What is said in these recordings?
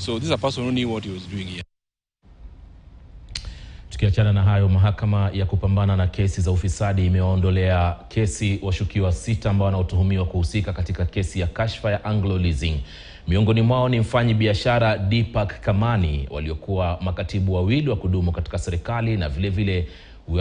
So this is a person who knew what he was doing here. Tukiachana na hayo, mahakama ya kupambana na kesi za ufisadi imewaondolea kesi washukiwa 6 ambao wanatuhumiwa kuhusika katika kesi ya kashfa ya Anglo-leasing. Miongoni mwao ni mfanyi biashara Deepak Kamani, waliokuwa makatibu wawili wa kudumu katika serikali na vile vile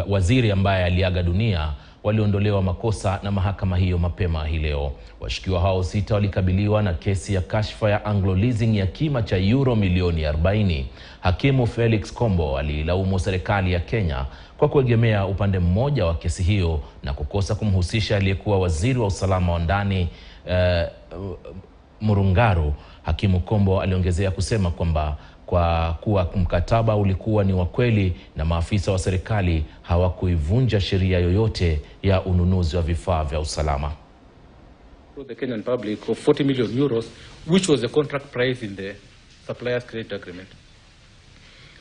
waziri ambaye aliaga dunia. Waliondolewa makosa na mahakama hiyo mapema hii leo. Washukiwa hao 6 walikabiliwa na kesi ya kashfa ya Anglo-leasing ya kima cha euro milioni 40. Hakimu Felix Kombo alilaumu serikali ya Kenya kwa kuegemea upande mmoja wa kesi hiyo na kukosa kumhusisha aliyekuwa waziri wa usalama wa ndani Murungaru. Hakimu Kombo aliongezea kusema kwamba kwa kuwa mkataba ulikuwa ni wa kweli na maafisa wa serikali hawakuivunja sheria yoyote ya ununuzi wa vifaa vya usalama. The Kenyan public of 40 million euros, which was the contract price in the supplier's credit agreement.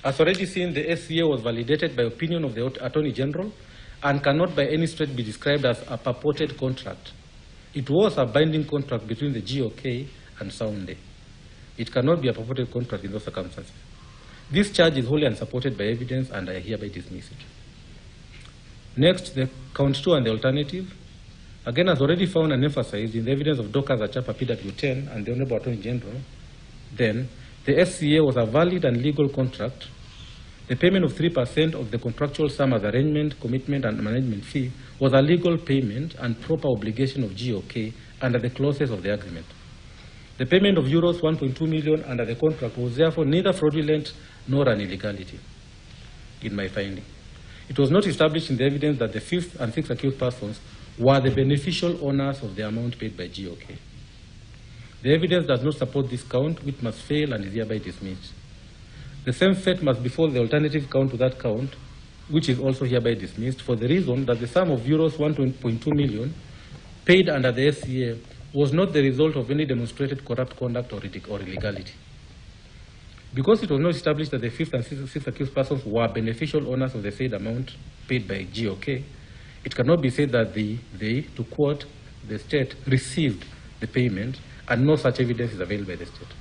As already seen, the SCA was validated by opinion of the Attorney General and cannot by any stretch be described as a purported contract. It was a binding contract between the GOK and Sounde. It cannot be a purported contract in those circumstances. This charge is wholly unsupported by evidence and I hereby dismiss it. Next, the count 2 and the alternative. Again, as already found and emphasized in the evidence of Dokas Achapa PW10 and the Honorable Attorney General, then the SCA was a valid and legal contract. The payment of 3% of the contractual sum as arrangement, commitment and management fee was a legal payment and proper obligation of GOK under the clauses of the agreement. The payment of euros 1.2 million under the contract was therefore neither fraudulent nor an illegality, in my finding. It was not established in the evidence that the 5th and 6th accused persons were the beneficial owners of the amount paid by GOK. The evidence does not support this count, which must fail and is hereby dismissed. The same fate must befall the alternative count to that count, which is also hereby dismissed, for the reason that the sum of euros 1.2 million paid under the SCA was not the result of any demonstrated corrupt conduct or illegality. Because it was not established that the 5th and 6th accused persons were beneficial owners of the said amount paid by GOK, it cannot be said that they, to quote, the state received the payment, and no such evidence is available by the state.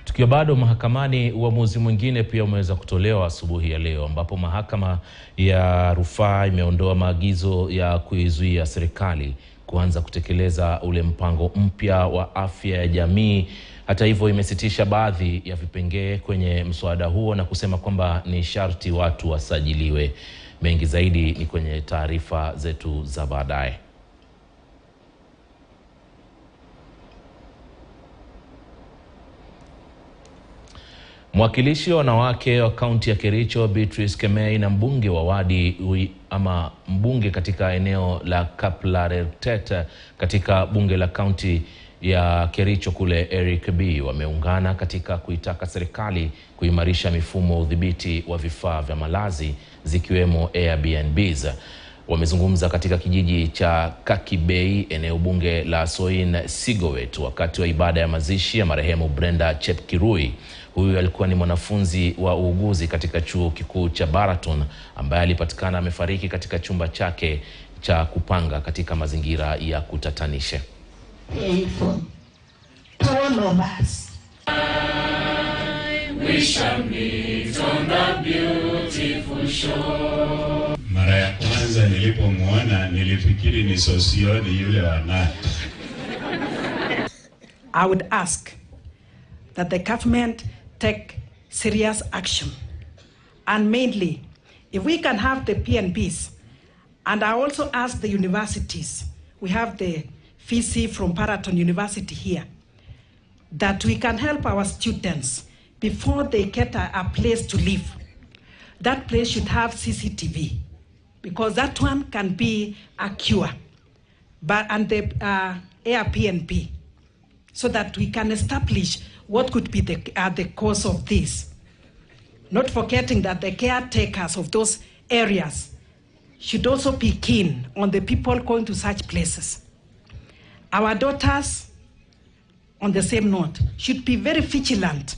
Tukiwa bado mahakamani, uamuzi mwingine pia umeweza kutolewa asubuhi ya leo, ambapo mahakama ya rufaa imeondoa maagizo ya kuizuia serikali kuanza kutekeleza ule mpango mpya wa afya ya jamii. Hata hivyo, imesitisha baadhi ya vipengee kwenye mswada huo na kusema kwamba ni sharti watu wasajiliwe. Mengi zaidi ni kwenye taarifa zetu za baadaye. Mwakilishi wa wanawake wa kaunti ya Kericho Beatrice Kemei na mbunge wa wadi ama mbunge katika eneo la Kaplaretet katika bunge la kaunti ya Kericho kule Eric B wameungana katika kuitaka serikali kuimarisha mifumo ya udhibiti wa vifaa vya malazi zikiwemo Airbnbs. Wamezungumza katika kijiji cha Kakibei, eneo bunge la Soin Sigowet, wakati wa ibada ya mazishi ya marehemu Brenda Chepkirui. Huyu alikuwa ni mwanafunzi wa uuguzi katika chuo kikuu cha Baraton ambaye alipatikana amefariki katika chumba chake cha kupanga katika mazingira ya kutatanisha. We shall meet on the beautiful shore. Mara ya kwanza nilipomuona nilifikiri ni sosioni yule wa Nat. I would ask that the government take serious action, and mainly if we can have the PNBs, and I also ask the universities, we have the VC from Paraton University here, that we can help our students before they get a place to live. That place should have CCTV, because that one can be a cure, and the Airbnb, so that we can establish what could be the cause of this. Not forgetting that the caretakers of those areas should also be keen on the people going to such places. Our daughters, on the same note, should be very vigilant.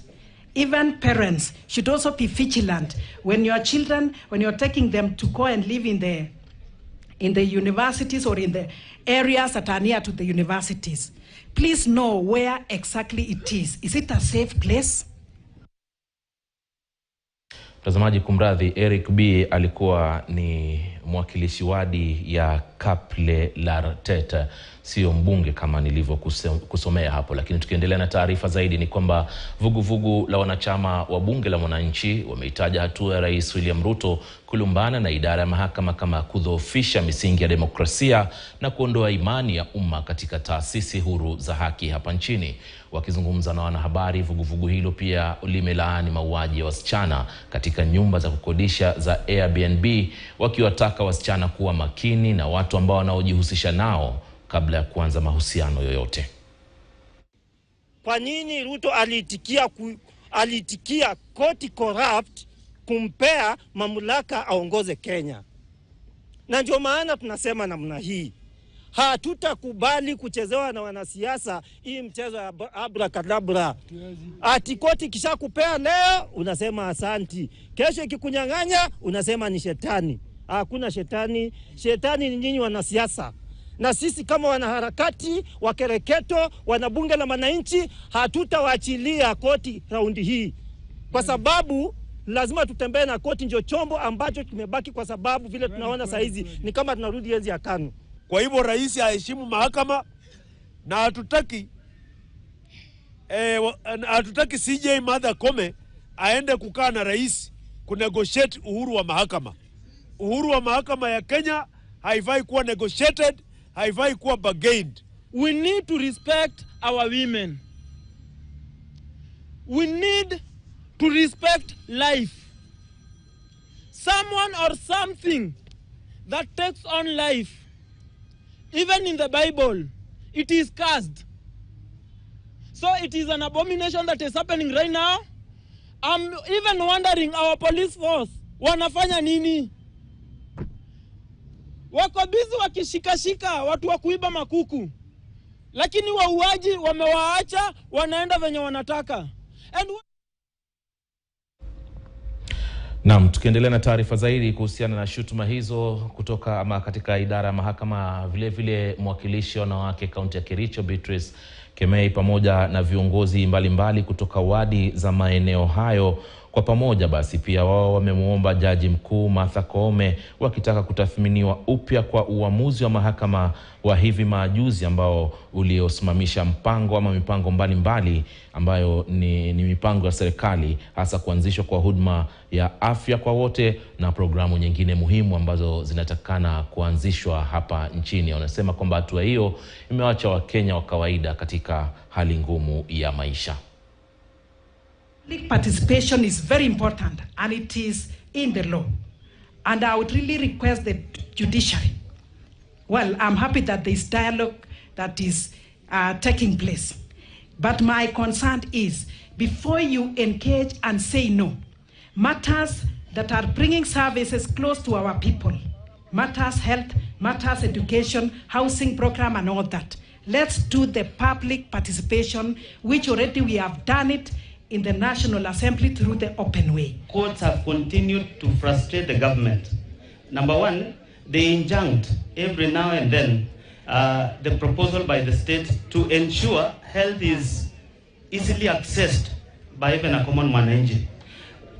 Even parents should also be vigilant when your children, when you're taking them to go and live in the universities or in the areas that are near to the universities. please know where exactly it is. Is it a safe place? Mtazamaji kumradhi, Eric B alikuwa ni mwakilishi wadi ya Kaplelartet, sio mbunge kama nilivyokusomea hapo. Lakini tukiendelea na taarifa zaidi ni kwamba vuguvugu la wanachama wa bunge la wananchi wameitaja hatua ya Rais William Ruto kulumbana na idara ya mahakama kama kudhoofisha misingi ya demokrasia na kuondoa imani ya umma katika taasisi huru za haki hapa nchini. Wakizungumza na wanahabari, vuguvugu hilo pia limelaani mauaji ya wasichana katika nyumba za kukodisha za Airbnb, wakiwataka wasichana kuwa makini na watu ambao wanaojihusisha nao kabla ya kuanza mahusiano yoyote. Kwa nini Ruto alitikia koti corrupt kumpea mamlaka aongoze Kenya? Na ndio maana tunasema namna hii, hatutakubali kuchezewa na wanasiasa hii mchezo ya abracadabra. Ati koti kisha kupea leo unasema asanti, kesho ikikunyang'anya unasema ni shetani. Hakuna shetani, shetani ni nyinyi wanasiasa. Na sisi kama wanaharakati, wakereketo, wanabunge la wananchi, hatutawaachilia koti raundi hii. Kwa sababu lazima tutembee na koti, ndio chombo ambacho kimebaki, kwa sababu vile tunaona saizi ni kama tunarudi enzi ya KANU. Kwa hivyo rais aheshimu mahakama, na hatutaki CJ Martha Koome aende kukaa na rais kunegotiate uhuru wa mahakama. Uhuru wa mahakama ya Kenya haifai kuwa negotiated, haifai kuwa bargained. We need to respect our women. We need to respect life. Someone or something that takes on life, even in the Bible, it is cursed. So it is an abomination that is happening right now. I'm even wondering, our police force, wanafanya nini? Wako busy wakishikashika watu wa kuiba makuku, lakini wauaji wamewaacha wanaenda venye wanataka. Naam, tukiendelea na taarifa zaidi kuhusiana na shutuma hizo kutoka katika idara ya mahakama, vile vile mwakilishi wanawake kaunti ya Kericho Beatrice Kemei pamoja na viongozi mbalimbali kutoka wadi za maeneo hayo kwa pamoja basi pia wao wamemuomba Jaji Mkuu Martha Koome wakitaka kutathminiwa upya kwa uamuzi wa mahakama wa hivi majuzi ambao uliosimamisha mpango ama mipango mbalimbali ambayo ni mipango ya serikali, hasa kuanzishwa kwa huduma ya afya kwa wote na programu nyingine muhimu ambazo zinatakana kuanzishwa hapa nchini. Wanasema kwamba hatua hiyo imewacha Wakenya wa kawaida katika hali ngumu ya maisha. Public participation is very important, and it is in the law. And I would really request the judiciary. Well, I'm happy that there is dialogue that is taking place. But my concern is, before you engage and say no, matters that are bringing services close to our people, matters health, matters education, housing program and all that, let's do the public participation, which already we have done it in the National Assembly through the open way. Courts have continued to frustrate the government. Number one, they injunct every now and then the proposal by the state to ensure health is easily accessed by even a common mwananchi.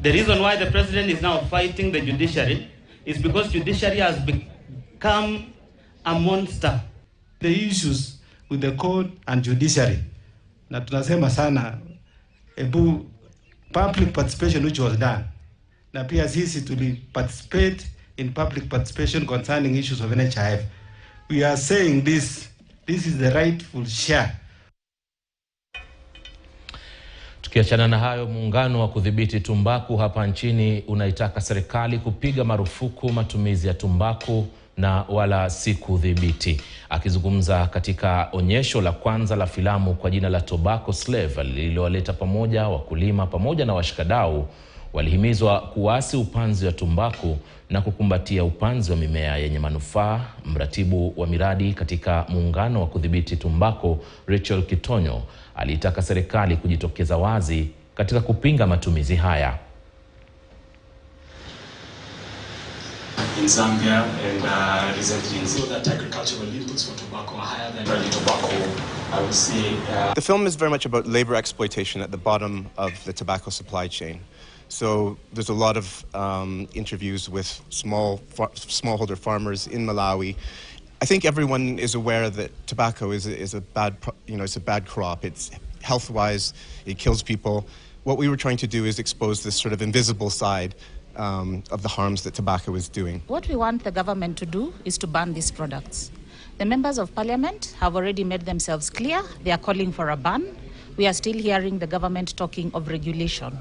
The reason why the president is now fighting the judiciary is because judiciary has become a monster. The issues with the court and judiciary, na tunasema sana public participation which was done, na pia sisi tuli participate in public participation concerning issues of NHIF. We are saying this is the rightful share. Tukiachana na hayo, muungano wa kudhibiti tumbaku hapa nchini unaitaka serikali kupiga marufuku matumizi ya tumbaku na wala si kudhibiti. Akizungumza katika onyesho la kwanza la filamu kwa jina la Tobacco Slave lililowaleta pamoja wakulima pamoja na washikadau, walihimizwa kuasi upanzi wa tumbaku na kukumbatia upanzi wa mimea yenye manufaa. Mratibu wa miradi katika muungano wa kudhibiti tumbaku Rachel Kitonyo alitaka serikali kujitokeza wazi katika kupinga matumizi haya. in Zambia and recently in Zambia, that agricultural inputs for tobacco are higher than early tobacco. I would say. The film is very much about labor exploitation at the bottom of the tobacco supply chain. So there's a lot of interviews with smallholder farmers in Malawi. I think everyone is aware that tobacco is a bad, it's a bad crop. It's health-wise, it kills people. What we were trying to do is expose this sort of invisible side of the harms that tobacco is doing. What we want the government to do is to ban these products. The members of parliament have already made themselves clear. They are calling for a ban. We are still hearing the government talking of regulation.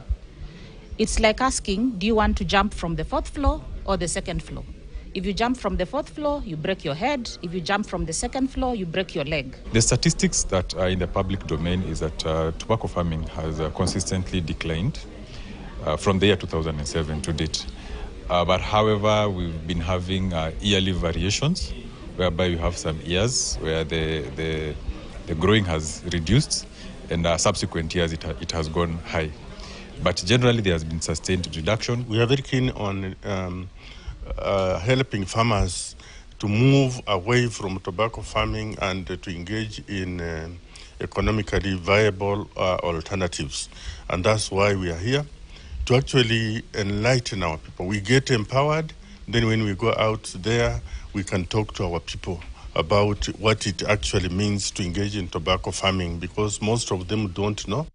It's like asking, do you want to jump from the 4th floor or the 2nd floor? If you jump from the 4th floor, you break your head. If you jump from the 2nd floor, you break your leg. The statistics that are in the public domain is that tobacco farming has consistently declined from the year 2007 to date. But however, we've been having yearly variations, whereby you have some years where the growing has reduced, and subsequent years it has gone high. But generally, there has been sustained reduction. We are very keen on helping farmers to move away from tobacco farming and to engage in economically viable alternatives. And that's why we are here, to actually enlighten our people. We get empowered, then when we go out there, we can talk to our people about what it actually means to engage in tobacco farming, because most of them don't know.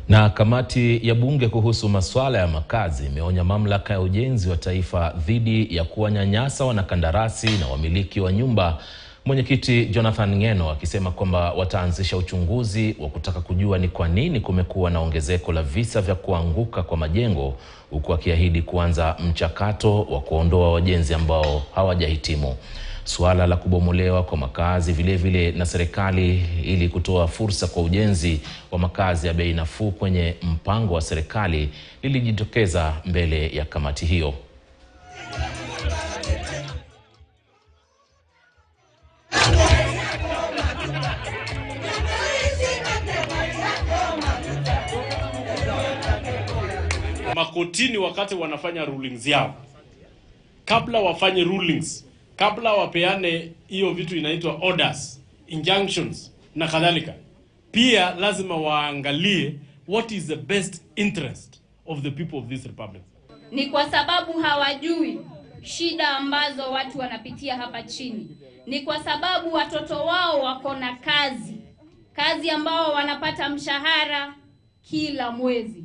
Na kamati ya bunge kuhusu masuala ya makazi imeonya mamlaka ya ujenzi wa taifa dhidi ya kuwanyanyasa wanakandarasi na wamiliki wa nyumba. Mwenyekiti Jonathan Ngeno akisema kwamba wataanzisha uchunguzi wa kutaka kujua ni kwa nini kumekuwa na ongezeko la visa vya kuanguka kwa majengo, huku akiahidi kuanza mchakato wa kuondoa wajenzi ambao hawajahitimu. Suala la kubomolewa kwa makazi vile vile na serikali ili kutoa fursa kwa ujenzi wa makazi ya bei nafuu kwenye mpango wa serikali lilijitokeza mbele ya kamati hiyo. Makotini wakati wanafanya rulings yao, kabla wafanye rulings, kabla wapeane hiyo vitu inaitwa orders, injunctions na kadhalika, pia lazima waangalie what is the best interest of the people of this republic. Ni kwa sababu hawajui shida ambazo watu wanapitia hapa chini. Ni kwa sababu watoto wao wako na kazi ambao wanapata mshahara kila mwezi.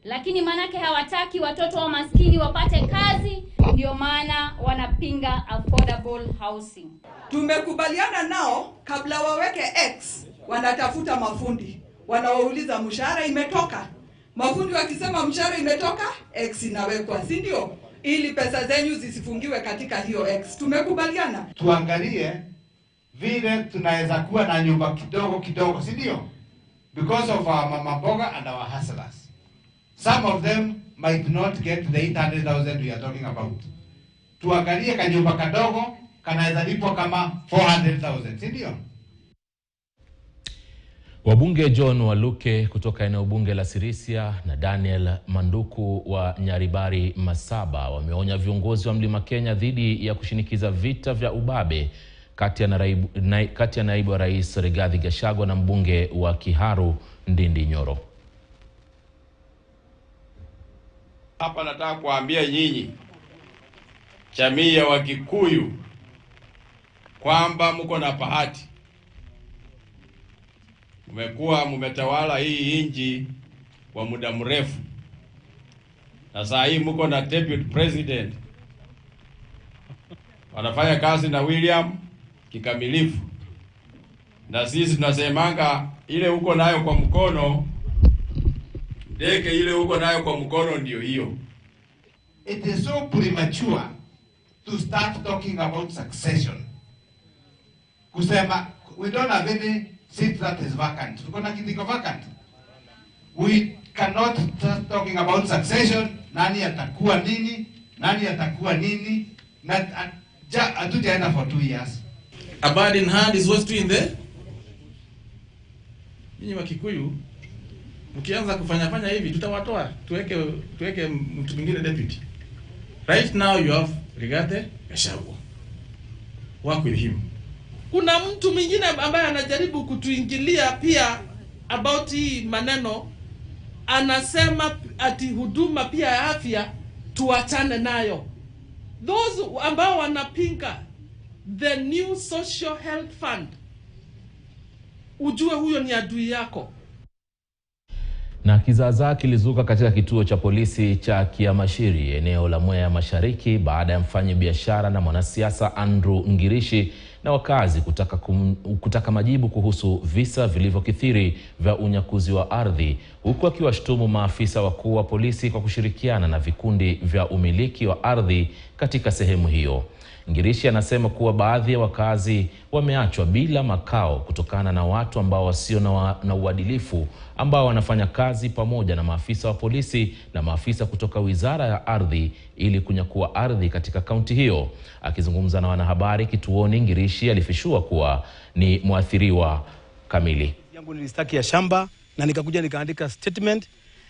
Lakini manake hawataki watoto wa maskini wapate kazi, ndio maana wanapinga affordable housing. Tumekubaliana nao kabla waweke X, wanatafuta mafundi. Wanawauliza mshahara imetoka. Mafundi wakisema mshahara imetoka, X inawekwa, si ndio? Ili pesa zenyu zisifungiwe katika hiyo X. Tumekubaliana. Tuangalie vile tunaweza kuwa na nyumba kidogo, si ndio? Because of our mama mboga and our hustlers. Some of them might not get the 800,000 we are talking about. Tuangalie kanyumba kadogo kanaweza lipwa kama 400,000, si ndio? Wabunge John Waluke kutoka eneo bunge la Sirisia na Daniel Manduku wa Nyaribari Masaba wameonya viongozi wa Mlima Kenya dhidi ya kushinikiza vita vya ubabe kati ya naibu wa rais Rigathi Gachagua na mbunge wa Kiharu Ndindi Nyoro. Hapa nataka kuambia nyinyi jamii ya Wakikuyu kwamba mko na bahati. Mmetawala hii nchi kwa muda mrefu. Na saa hii mko na deputy president. Wanafanya kazi na William kikamilifu. Na sisi tunasemanga ile uko nayo kwa mkono, ndeke ile uko nayo kwa mkono ndio hiyo. It is so premature to start talking about succession. Kusema we don't have any seat that is vacant. Tuko na kiti vacant. We cannot start talking about succession. Nani atakuwa nini? Na hatujaenda for 2 years. A bird in hand is what's in there. Nyinyi Wakikuyu mkianza kufanya hivi tutawatoa tuweke mtu mwingine deputy. Right now you have Rigathi Gachagua. Work with him. Kuna mtu mwingine ambaye anajaribu kutuingilia pia about hii maneno, anasema ati huduma pia ya afya tuachane nayo. Those ambao wanapinga the new social health fund, ujue huyo ni adui yako. Na kizaazaa kilizuka katika kituo cha polisi cha Kiamashiri eneo la Mwea Mashariki baada ya mfanyabiashara na mwanasiasa Andrew Ngirishi na wakazi kutaka majibu kuhusu visa vilivyokithiri vya unyakuzi wa ardhi, huku akiwashtumu maafisa wakuu wa polisi kwa kushirikiana na vikundi vya umiliki wa ardhi katika sehemu hiyo. Ngirishi anasema kuwa baadhi ya wakazi wameachwa bila makao kutokana na watu ambao wasio na uadilifu ambao wanafanya kazi pamoja na maafisa wa polisi na maafisa kutoka Wizara ya Ardhi ili kunyakua ardhi katika kaunti hiyo. Akizungumza na wanahabari kituoni, Ngirishi alifishua kuwa ni mwathiriwa kamili. Yangu nilistaki ya shamba na nikakuja nikaandika statement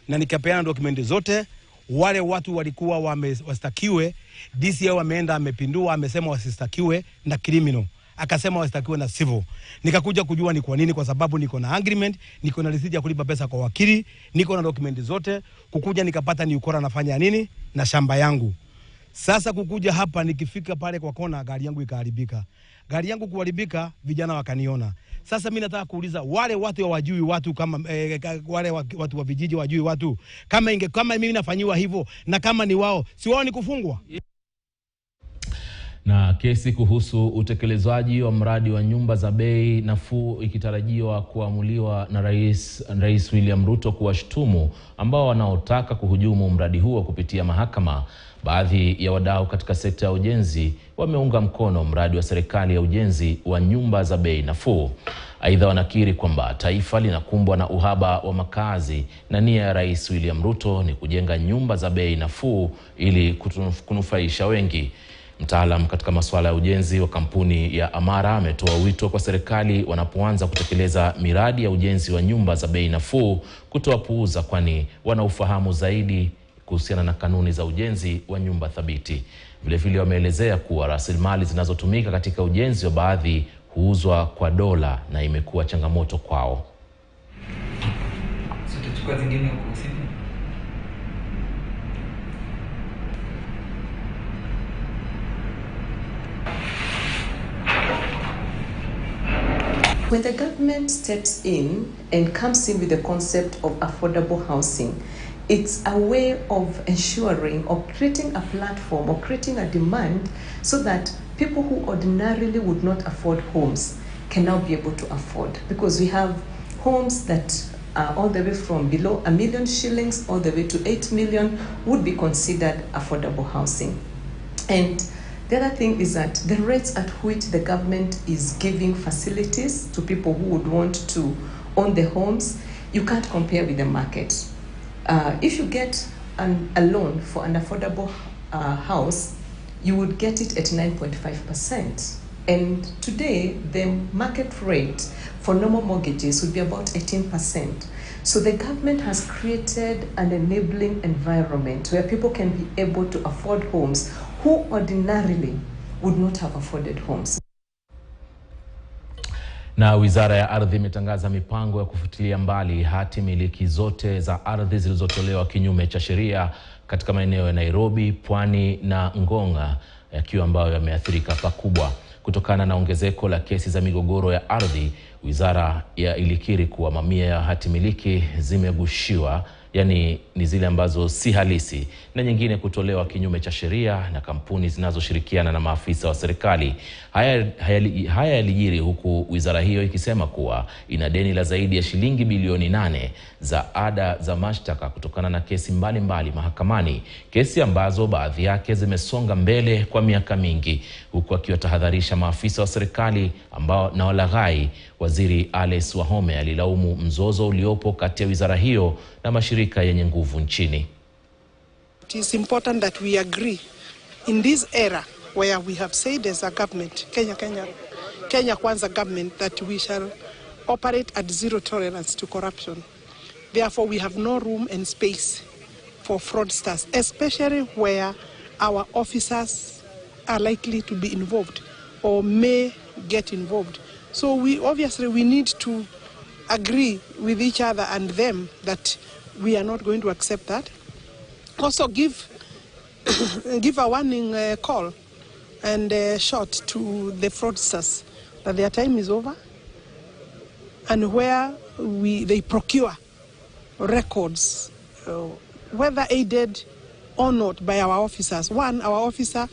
na nikapeana dokumenti zote. Wale watu walikuwa wastakiwe, DCI wameenda amepindua, amesema wasistakiwe na criminal, akasema wastakiwe na civil. Nikakuja kujua ni kwa nini, kwa sababu niko na agreement, niko na receipt ya kulipa pesa kwa wakili, niko na dokumenti zote. Kukuja nikapata ni ukora nafanya nini na shamba yangu. Sasa kukuja hapa nikifika pale kwa kona gari yangu ikaharibika. Gari yangu kuharibika, vijana wakaniona. Sasa mimi nataka kuuliza wale watu wajui watu kama wale watu wa vijiji wajui watu kama mimi nafanyiwa hivyo, na kama ni wao si wao ni kufungwa. Na kesi kuhusu utekelezaji wa mradi wa nyumba za bei nafuu ikitarajiwa kuamuliwa na Rais William Ruto kuwashtumu ambao wanaotaka kuhujumu mradi huo kupitia mahakama. Baadhi ya wadau katika sekta ya ujenzi wameunga mkono mradi wa serikali ya ujenzi wa nyumba za bei nafuu. Aidha, wanakiri kwamba taifa linakumbwa na uhaba wa makazi na nia ya Rais William Ruto ni kujenga nyumba za bei nafuu ili kunufaisha wengi. Mtaalam katika masuala ya ujenzi wa kampuni ya Amara ametoa wito kwa serikali wanapoanza kutekeleza miradi ya ujenzi wa nyumba za bei nafuu kutowapuuza, kwani wanaufahamu zaidi kuhusiana na kanuni za ujenzi wa nyumba thabiti. Vile vile wameelezea kuwa rasilimali zinazotumika katika ujenzi wa baadhi huuzwa kwa dola na imekuwa changamoto kwao. When the government steps in and comes in with the concept of affordable housing, it's a way of ensuring or creating a platform or creating a demand so that people who ordinarily would not afford homes can now be able to afford. Because we have homes that are all the way from below 1 million shillings all the way to 8 million would be considered affordable housing. And the other thing is that the rates at which the government is giving facilities to people who would want to own the homes, you can't compare with the market. If you get a loan for an affordable house, you would get it at 9.5%. And today, the market rate for normal mortgages would be about 18%. So the government has created an enabling environment where people can be able to afford homes who ordinarily would not have afforded homes. Na Wizara ya Ardhi imetangaza mipango ya kufutilia mbali hati miliki zote za ardhi zilizotolewa kinyume cha sheria katika maeneo ya Nairobi, Pwani na Ngonga, yakiwa ambayo yameathirika pakubwa kutokana na ongezeko la kesi za migogoro ya ardhi. Wizara ilikiri kuwa mamia ya hati miliki zimegushiwa, yani ni zile ambazo si halisi, na nyingine kutolewa kinyume cha sheria na kampuni zinazoshirikiana na maafisa wa serikali. Haya yalijiri huku wizara hiyo ikisema kuwa ina deni la zaidi ya shilingi bilioni 8 za ada za mashtaka kutokana na kesi mbalimbali mahakamani, kesi ambazo baadhi yake zimesonga mbele kwa miaka mingi, huku akiwatahadharisha maafisa wa serikali ambao na walaghai. Waziri Alice Wahome alilaumu mzozo uliopo kati ya wizara hiyo na mashirika yenye nguvu nchini. It is important that we agree in this era where we have said as a government, Kenya Kwanza government, that we shall operate at zero tolerance to corruption. Therefore, we have no room and space for fraudsters, especially where our officers are likely to be involved or may get involved. So we need to agree with each other and them that we are not going to accept that. Also give a warning call and shot to the fraudsters that their time is over, and where they procure records, whether aided or not by our officers. One, our officer,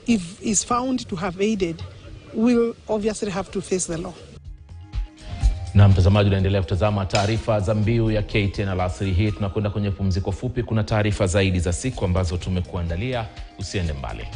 if is found to have aided, will obviously have to face the law. Na mtazamaji, unaendelea kutazama taarifa za mbiu ya KTN alasiri hii. Tunakwenda kwenye pumziko fupi. Kuna taarifa zaidi za siku ambazo tumekuandalia. Usiende mbali.